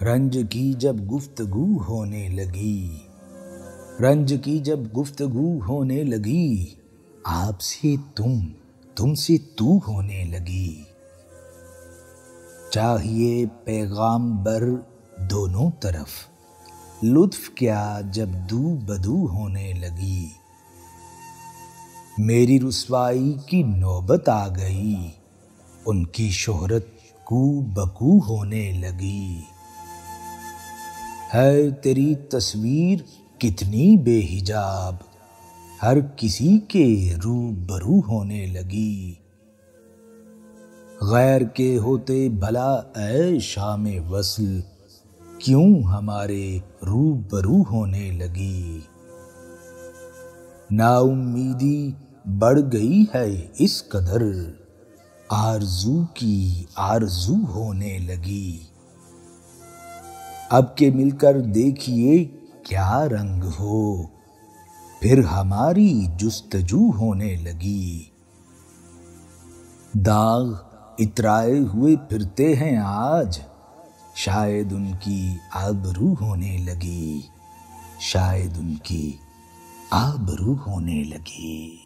रंज की जब गुफ्तगू होने लगी, रंज की जब गुफ्तगू होने लगी, आपसे तुमसे तू होने लगी। चाहिए पैगाम्बर दोनों तरफ, लुत्फ क्या जब दू बदू होने लगी। मेरी रुसवाई की नौबत आ गई, उनकी शोहरत कू बकू होने लगी। है तेरी तस्वीर कितनी बेहिजाब, हर किसी के रूबरू होने लगी। गैर के होते भला ऐ शाम वस्ल, क्यों हमारे रूबरू होने लगी। नाउम्मीदी बढ़ गई है इस कदर, आरज़ू की आरज़ू होने लगी। अब के मिलकर देखिए क्या रंग हो, फिर हमारी जुस्तजू होने लगी। दाग इतराए हुए फिरते हैं आज, शायद उनकी आबरू होने लगी, शायद उनकी आबरू होने लगी।